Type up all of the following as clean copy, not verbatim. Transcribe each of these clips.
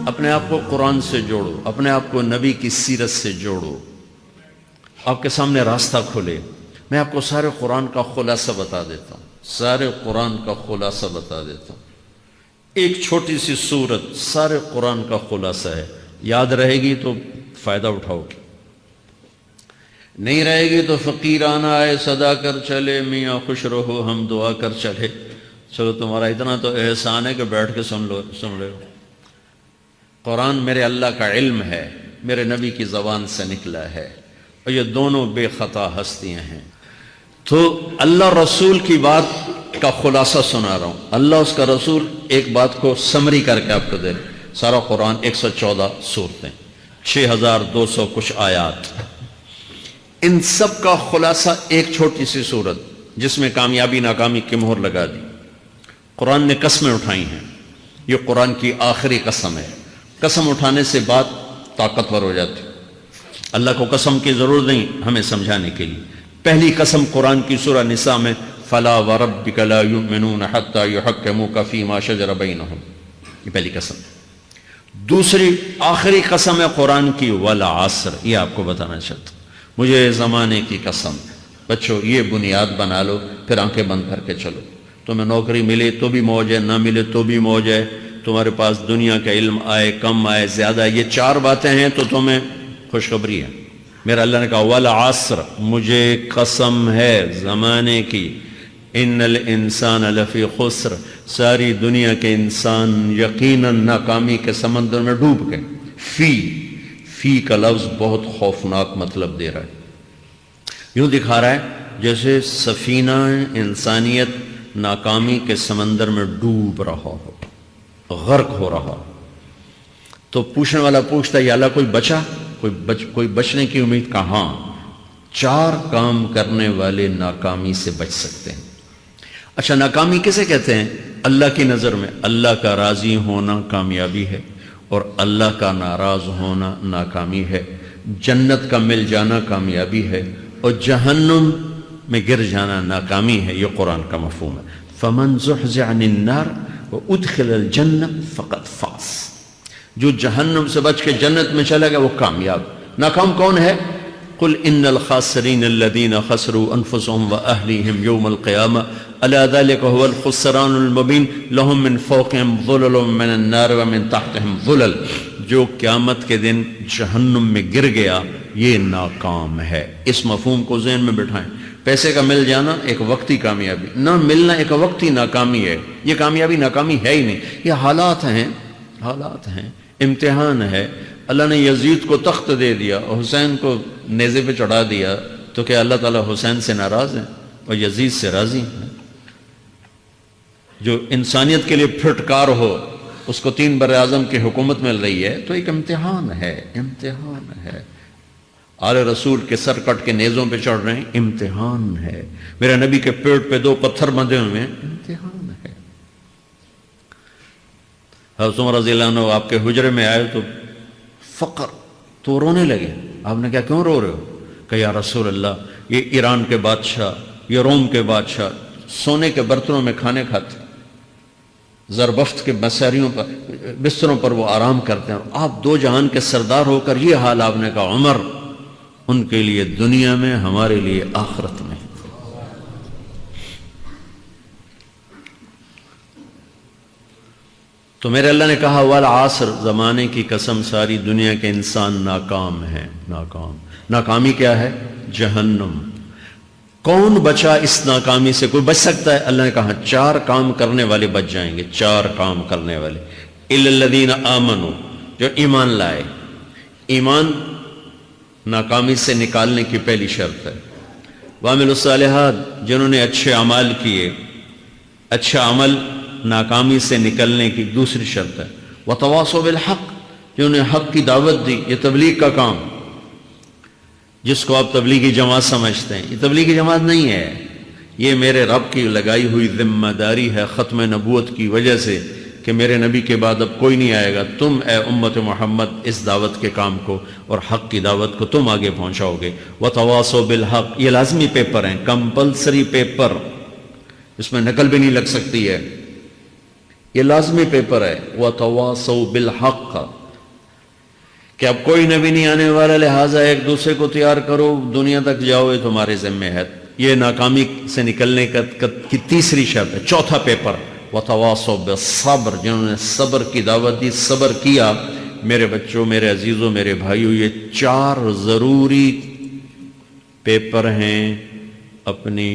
اپنے آپ کو قرآن سے جوڑو، اپنے آپ کو نبی کی سیرت سے جوڑو، آپ کے سامنے راستہ کھلے۔ میں آپ کو سارے قرآن کا خلاصہ بتا دیتا ہوں، سارے قرآن کا خلاصہ بتا دیتا ہوں۔ ایک چھوٹی سی سورت سارے قرآن کا خلاصہ ہے، یاد رہے گی تو فائدہ اٹھاؤ گے، نہیں رہے گی تو فقیرانہ آئے صدا کر چلے، میاں خوش رہو ہم دعا کر چلے۔ چلو تمہارا اتنا تو احسان ہے کہ بیٹھ کے سن لے۔ قرآن میرے اللہ کا علم ہے، میرے نبی کی زبان سے نکلا ہے، اور یہ دونوں بے خطا ہستیاں ہیں۔ تو اللہ رسول کی بات کا خلاصہ سنا رہا ہوں، اللہ اس کا رسول ایک بات کو سمری کر کے آپ کو دے۔ سارا قرآن 114 سورتیں، 6200 کچھ آیات، ان سب کا خلاصہ ایک چھوٹی سی سورت جس میں کامیابی ناکامی کی مہر لگا دی۔ قرآن نے قسمیں اٹھائی ہیں، یہ قرآن کی آخری قسم ہے۔ قسم اٹھانے سے بات طاقتور ہو جاتی، اللہ کو قسم کی ضرورت نہیں ہمیں سمجھانے کے لیے۔ پہلی قسم قرآن کی سورہ نساء میں فلا وربک لا یؤمنون حتی یحکموک فیما شجر بینہم، یہ پہلی قسم۔ دوسری آخری قسم ہے قرآن کی والعصر، یہ آپ کو بتانا چاہتا ہوں۔ مجھے زمانے کی قسم، بچوں یہ بنیاد بنا لو، پھر آنکھیں بند کر کے چلو۔ تمہیں نوکری ملے تو بھی موج ہے، نہ ملے تو بھی موج ہے، تمہارے پاس دنیا کا علم آئے کم آئے زیادہ، یہ چار باتیں ہیں تو تمہیں خوشخبری ہے۔ میرا اللہ نے کہا والعصر، مجھے قسم ہے زمانے کی، ان الانسان لفی خسر، ساری دنیا کے انسان یقیناً ناکامی کے سمندر میں ڈوب گئے۔ فی کا لفظ بہت خوفناک مطلب دے رہا ہے، یوں دکھا رہا ہے جیسے سفینہ انسانیت ناکامی کے سمندر میں ڈوب رہا ہو، غرق ہو رہا ہو۔ تو پوچھنے والا پوچھتا ہے یا اللہ کوئی بچا، کوئی بچنے کی امید؟ کہاں؟ چار کام کرنے والے ناکامی سے بچ سکتے ہیں۔ اچھا ناکامی کسے کہتے ہیں؟ اللہ کی نظر میں اللہ کا راضی ہونا کامیابی ہے، اور اللہ کا ناراض ہونا ناکامی ہے۔ جنت کا مل جانا کامیابی ہے، اور جہنم میں گر جانا ناکامی ہے۔ یہ قرآن کا مفہوم ہے۔ فمن زحزح عن النار وادخل الجنہ فقد فاز، جو جہنم سے بچ کے جنت میں چلا گیا وہ کامیاب۔ ناکام کون ہے؟ قل ان الخاسرین الذین خسروا انفسهم واہلیہم یوم القیامہ الا ذلک هو الخسران المبین لهم من فوقهم ظلل من النار ومن تحتهم ظلل، جو قیامت کے دن جہنم میں گر گیا یہ ناکام ہے۔ اس مفہوم کو ذہن میں بٹھائیں۔ پیسے کا مل جانا ایک وقتی کامیابی، نہ ملنا ایک وقتی ناکامی ہے۔ یہ کامیابی ناکامی ہے ہی نہیں، یہ حالات ہیں، امتحان ہے۔ اللہ نے یزید کو تخت دے دیا اور حسین کو نیزے پہ چڑھا دیا، تو کیا اللہ تعالیٰ حسین سے ناراض ہے اور یزید سے راضی ہے؟ جو انسانیت کے لیے پھٹکار ہو اس کو 3 براعظم کی حکومت مل رہی ہے، تو ایک امتحان ہے۔ آل رسول کے سر کٹ کے نیزوں پہ چڑھ رہے ہیں، امتحان ہے۔ میرے نبی کے پیٹ پہ 2 پتھر بندھے ہوئے ہیں، امتحان ہے۔ حضرت عمر رضی اللہ عنہ آپ کے حجرے میں آئے تو فقر، تو رونے لگے۔ آپ نے کہا کیوں رو رہے ہو؟ کہ یا رسول اللہ یہ ایران کے بادشاہ، یہ روم کے بادشاہ سونے کے برتنوں میں کھانے کھاتے، زربفت کے بستروں پر وہ آرام کرتے ہیں، آپ 2 جہان کے سردار ہو کر یہ حال۔ آپ نے کہا عمر ان کے لیے دنیا میں، ہمارے لیے آخرت میں۔ تو میرے اللہ نے کہا والعصر، زمانے کی قسم ساری دنیا کے انسان ناکام ہیں، ناکامی کیا ہے؟ جہنم۔ کون بچا اس ناکامی سے؟ کوئی بچ سکتا ہے؟ اللہ نے کہا 4 کام کرنے والے بچ جائیں گے، 4 کام کرنے والے۔ الا الذین آمنوا، جو ایمان لائے۔ ایمان ناکامی سے نکالنے کی پہلی شرط ہے۔ وعملوا الصالحات، جنہوں نے اچھے اعمال کیے، اچھا عمل ناکامی سے نکلنے کی دوسری شرط ہے۔ وتواصوا بالحق، جنہوں نے حق کی دعوت دی، یہ تبلیغ کا کام، جس کو آپ تبلیغی جماعت سمجھتے ہیں، یہ تبلیغی جماعت نہیں ہے، یہ میرے رب کی لگائی ہوئی ذمہ داری ہے ختم نبوت کی وجہ سے کہ میرے نبی کے بعد اب کوئی نہیں آئے گا، تم اے امت محمد اس دعوت کے کام کو اور حق کی دعوت کو تم آگے پہنچاؤ گے۔ وتواصوا بالحق، یہ لازمی پیپر ہیں، کمپلسری پیپر، اس میں نقل بھی نہیں لگ سکتی ہے۔ یہ لازمی پیپر ہے وَتَوَاصَوْا بِالْحَقِّ کہ اب کوئی نبی نہیں آنے والا، لہٰذا ایک دوسرے کو تیار کرو، دنیا تک جاؤ، یہ تمہارے ذمہ ہے۔ یہ ناکامی سے نکلنے کی تیسری شرط ہے۔ چوتھا پیپر وَتَوَاصَوْا بِالصَّبْرِ، جنہوں نے صبر کی دعوت دی، صبر کیا۔ میرے بچوں، میرے عزیزوں، میرے بھائیوں، یہ 4 ضروری پیپر ہیں اپنی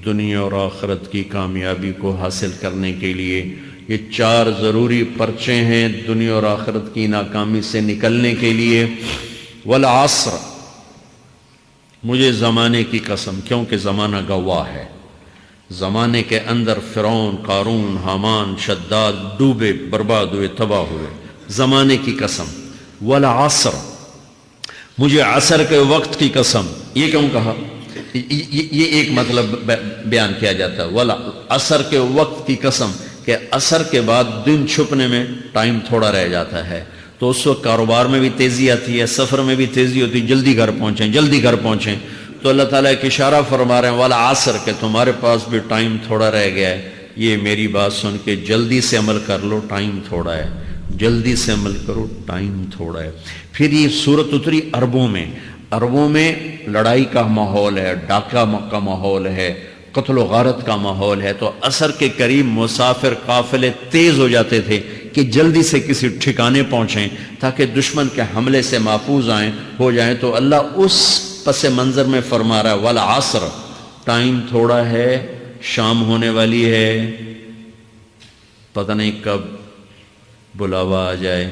دنیا اور آخرت کی کامیابی کو حاصل کرنے کے لیے۔ یہ 4 ضروری پرچے ہیں دنیا اور آخرت کی ناکامی سے نکلنے کے لیے۔ والعصر، مجھے زمانے کی قسم، کیونکہ زمانہ گواہ ہے۔ زمانے کے اندر فرعون، قارون، حامان، شداد ڈوبے، برباد ہوئے، تباہ ہوئے۔ زمانے کی قسم۔ والعصر، مجھے عصر کے وقت کی قسم۔ یہ کیوں کہا؟ یہ ایک مطلب بیان کیا جاتا ہے، والعصر کے وقت کی قسم، کہ عصر کے بعد دن چھپنے میں ٹائم تھوڑا رہ جاتا ہے، تو اس وقت کاروبار میں بھی تیزی آتی ہے، سفر میں بھی تیزی ہوتی ہے، جلدی گھر پہنچیں، جلدی گھر پہنچیں۔ تو اللہ تعالیٰ ایک اشارہ فرما رہے ہیں والعصر، کہ تمہارے پاس بھی ٹائم تھوڑا رہ گیا ہے، یہ میری بات سن کے جلدی سے عمل کر لو، ٹائم تھوڑا ہے، جلدی سے عمل کرو، ٹائم تھوڑا ہے۔ پھر یہ صورت اتری عربوں میں۔ عربوں میں لڑائی کا ماحول ہے، ڈاکہ کا ماحول ہے، قتل و غارت کا ماحول ہے، تو عصر کے قریب مسافر قافلے تیز ہو جاتے تھے کہ جلدی سے کسی ٹھکانے پہنچیں تاکہ دشمن کے حملے سے محفوظ ہو جائیں۔ تو اللہ اس پس منظر میں فرما رہا ہے والعصر، ٹائم تھوڑا ہے، شام ہونے والی ہے، پتہ نہیں کب بلاوا آ جائے،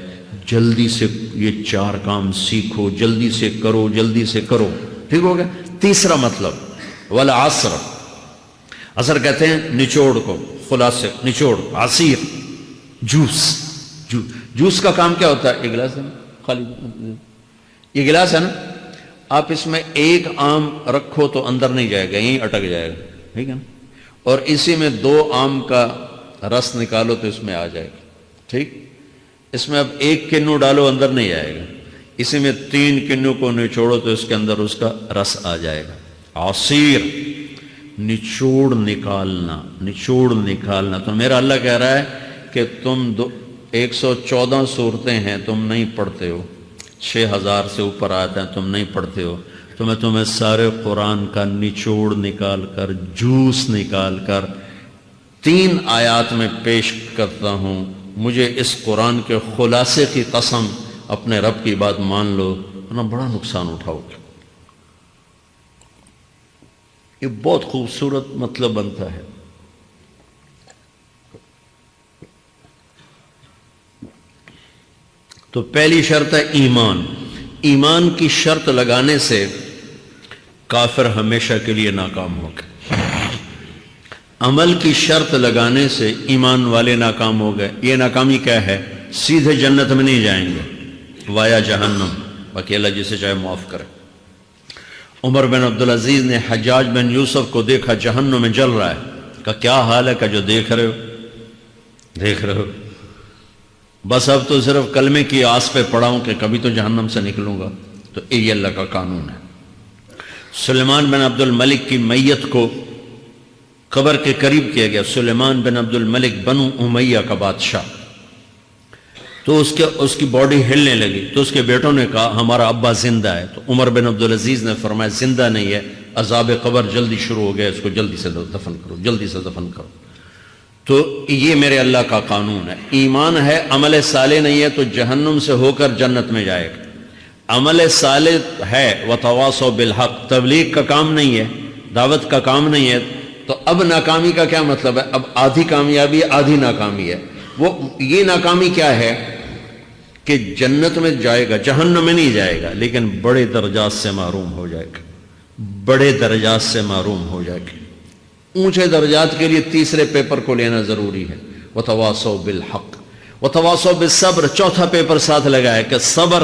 جلدی سے یہ 4 کام سیکھو، جلدی سے کرو، جلدی سے کرو۔ ٹھیک ہو گیا؟ تیسرا مطلب والعصر، عصر کہتے ہیں نچوڑ کو، خلاصے، نچوڑ، عصیر، جوس کا کام کیا ہوتا ہے؟ یہ گلاس ہے نا، خالی یہ گلاس ہے نا، آپ اس میں ایک آم رکھو تو اندر نہیں جائے گا، یہیں اٹک جائے گا، ٹھیک ہے نا، اور اسی میں 2 آم کا رس نکالو تو اس میں آ جائے گا، ٹھیک۔ اس میں اب 1 کنو ڈالو، اندر نہیں آئے گا، اسی میں 3 کنو کو نچوڑو تو اس کے اندر اس کا رس آ جائے گا۔ عصیر، نچوڑ نکالنا، نچوڑ نکالنا۔ تو میرا اللہ کہہ رہا ہے کہ تم 114 صورتیں ہیں، تم نہیں پڑھتے ہو، 6000 سے اوپر آتے ہیں، تم نہیں پڑھتے ہو، تو میں تمہیں سارے قرآن کا نچوڑ نکال کر، جوس نکال کر 3 آیات میں پیش کرتا ہوں۔ مجھے اس قرآن کے خلاصے کی قسم، اپنے رب کی بات مان لو، ورنہ بڑا نقصان اٹھاؤ گے۔ یہ بہت خوبصورت مطلب بنتا ہے۔ تو پہلی شرط ہے ایمان۔ ایمان کی شرط لگانے سے کافر ہمیشہ کے لیے ناکام ہو گئے۔ عمل کی شرط لگانے سے ایمان والے ناکام ہو گئے۔ یہ ناکامی کیا ہے؟ سیدھے جنت میں نہیں جائیں گے، وایا جہنم، باقی اللہ جسے چاہے معاف کرے۔ عمر بن عبدالعزیز نے حجاج بن یوسف کو دیکھا جہنم میں جل رہا ہے، کہا کیا حال ہے؟ کہ جو دیکھ رہے ہو، بس اب تو صرف کلمے کی آس پہ پڑا ہوں کہ کبھی تو جہنم سے نکلوں گا۔ تو یہ اللہ کا قانون ہے۔ سلیمان بن عبد الملک کی میت کو قبر کے قریب کیا گیا۔ سلیمان بن عبد الملک بنو امیہ کا بادشاہ، تو اس کی باڈی ہلنے لگی، تو اس کے بیٹوں نے کہا ہمارا ابا زندہ ہے۔ تو عمر بن عبدالعزیز نے فرمایا زندہ نہیں ہے، عذاب قبر جلدی شروع ہو گیا، اس کو جلدی سے دفن کرو، جلدی سے دفن کرو۔ تو یہ میرے اللہ کا قانون ہے۔ ایمان ہے، عمل صالح نہیں ہے تو جہنم سے ہو کر جنت میں جائے گا۔ عمل صالح ہے وتواصوا بالحق، تبلیغ کا کام نہیں ہے، دعوت کا کام نہیں ہے، تو اب ناکامی کا کیا مطلب ہے؟ اب آدھی کامیابی آدھی ناکامی ہے۔ یہ ناکامی کیا ہے کہ جنت میں جائے گا، جہنم میں نہیں جائے گا، لیکن بڑے درجات سے محروم ہو جائے گا، بڑے درجات سے محروم ہو جائے گا۔ اونچے درجات کے لیے تیسرے پیپر کو لینا ضروری ہے، وتواصوا بالحق وتواصوا بالصبر۔ چوتھا پیپر ساتھ لگا ہے کہ صبر،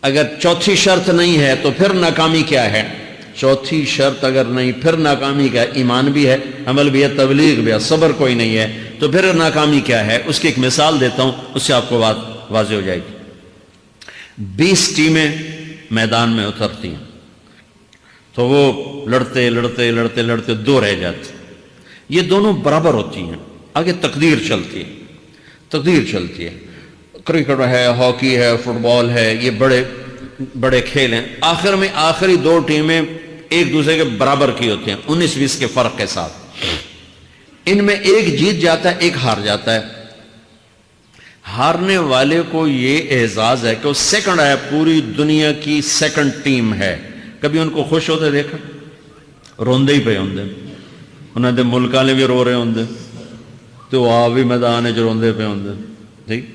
اگر چوتھی شرط نہیں ہے تو پھر ناکامی کیا ہے؟ چوتھی شرط اگر نہیں، پھر ناکامی کیا ہے؟ ایمان بھی ہے، عمل بھی ہے، تبلیغ بھی ہے، صبر کوئی نہیں ہے، تو پھر ناکامی کیا ہے؟ اس کی ایک مثال دیتا ہوں، اس سے آپ کو بات واضح ہو جائے گی۔ 20 ٹیمیں میدان میں اترتی ہیں، تو وہ لڑتے 2 رہ جاتے، یہ دونوں برابر ہوتی ہیں، آگے تقدیر چلتی ہے، تقدیر چلتی ہے، کرکٹ ہے، ہاکی ہے، فٹ بال ہے، یہ بڑے بڑے کھیل ہیں، آخر میں آخری دو ٹیمیں ایک دوسرے کے برابر کی ہوتی ہیں 19-20 کے فرق کے ساتھ، ان میں ایک جیت جاتا ہے ایک ہار جاتا ہے، ہارنے والے کو یہ اعزاز ہے کہ وہ سیکنڈ ہے، پوری دنیا کی سیکنڈ ٹیم ہے، کبھی ان کو خوش ہوتے دیکھا؟ روندے ہی پہ ہوندے، انہوں نے ملک والے بھی رو رہے ہوندے تو آپ بھی میدان ہے جو روندے پہ ہوندے، ٹھیک؟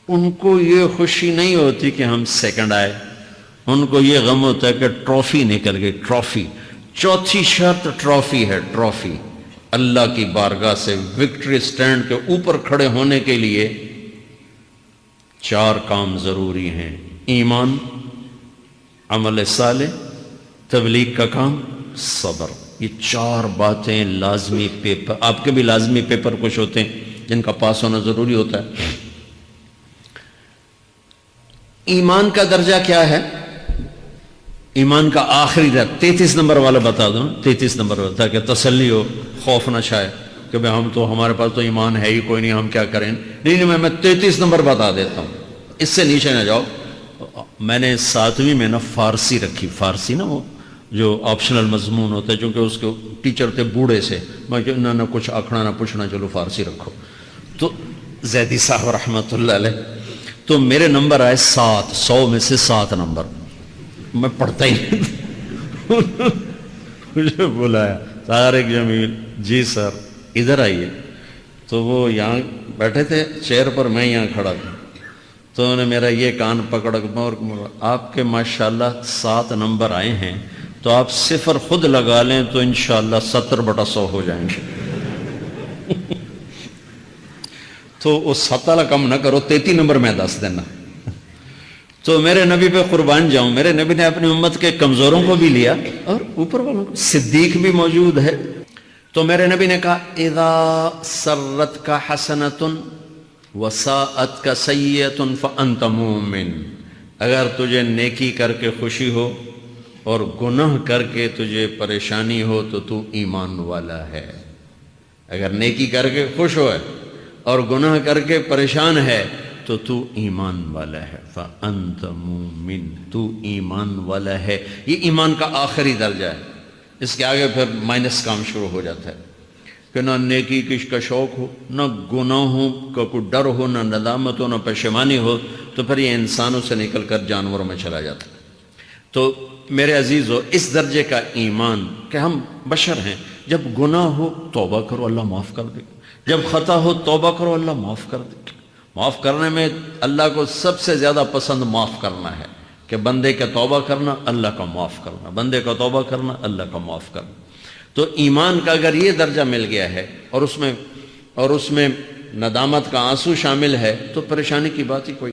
ان کو یہ خوشی نہیں ہوتی کہ ہم سیکنڈ آئے، ان کو یہ غم ہوتا ہے کہ ٹرافی نکل گئی، ٹرافی، چوتھی شرط ٹرافی ہے، ٹرافی، اللہ کی بارگاہ سے وکٹری سٹینڈ کے اوپر کھڑے ہونے کے لیے 4 کام ضروری ہیں: ایمان، عمل صالح، تبلیغ کا کام، صبر، یہ 4 باتیں لازمی پیپر، آپ کے بھی لازمی پیپر کچھ ہوتے ہیں جن کا پاس ہونا ضروری ہوتا ہے۔ ایمان کا درجہ کیا ہے؟ ایمان کا آخری درجہ 33 نمبر والا بتا دوں، 33 نمبر والا، تاکہ تسلی ہو، خوف نہ چھائے کہ بھئی ہم تو، ہمارے پاس تو ایمان ہے ہی کوئی نہیں، ہم کیا کریں؟ نہیں، میں 33 نمبر بتا دیتا ہوں، اس سے نیچے نہ جاؤ۔ میں نے 7ویں میں نا فارسی رکھی، فارسی نا وہ جو آپشنل مضمون ہوتا ہے، چونکہ اس کے ٹیچر تھے بوڑھے سے، میں کہ نہ کچھ آکھنا نہ پوچھنا، چلو فارسی رکھو، تو زیدی صاحب رحمۃ اللہ علیہ، تو میرے نمبر آئے 7، 100 میں سے 7 نمبر، میں پڑھتا ہی نہیں، مجھے بلایا طارق جمیل، جی سر ادھر آئیے، تو وہ یہاں بیٹھے تھے چیئر پر، میں یہاں کھڑا تھا، تو انہوں نے میرا یہ کان پکڑ کے، آپ کے ماشاءاللہ 7 نمبر آئے ہیں، تو آپ 0 خود لگا لیں تو انشاءاللہ 70/100 ہو جائیں گے۔ تو وہ 7 کم نہ کرو، 33 نمبر میں 10 دینا۔ تو میرے نبی پہ قربان جاؤں، میرے نبی نے اپنی امت کے کمزوروں کو بھی لیا اور اوپر والوں کو، صدیق بھی موجود ہے، تو میرے نبی نے کہا اذا سرتک حسنۃ وساءتک سیئۃ فانت مومن، اگر تجھے نیکی کر کے خوشی ہو اور گناہ کر کے تجھے پریشانی ہو تو تو ایمان والا ہے۔ اگر نیکی کر کے خوش ہو اور گناہ کر کے پریشان ہے تو تو ایمان والا ہے، فأنت مومن، تو ایمان والا ہے۔ یہ ایمان کا آخری درجہ ہے، اس کے آگے پھر مائنس کام شروع ہو جاتا ہے کہ نہ نیکی کا شوق ہو، نہ گناہوں کا کوئی ڈر ہو، نہ ندامت ہو، نہ پشیمانی ہو، تو پھر یہ انسانوں سے نکل کر جانوروں میں چلا جاتا ہے۔ تو میرے عزیزو، اس درجے کا ایمان کہ ہم بشر ہیں، جب گناہ ہو توبہ کرو اللہ معاف کر دے، جب خطا ہو توبہ کرو اللہ معاف کر دے۔ معاف کرنے میں اللہ کو سب سے زیادہ پسند معاف کرنا ہے، کہ بندے کا توبہ کرنا، اللہ کا معاف کرنا، بندے کا توبہ کرنا، اللہ کا معاف کرنا۔ تو ایمان کا اگر یہ درجہ مل گیا ہے اور اس میں ندامت کا آنسو شامل ہے تو پریشانی کی بات ہی کوئی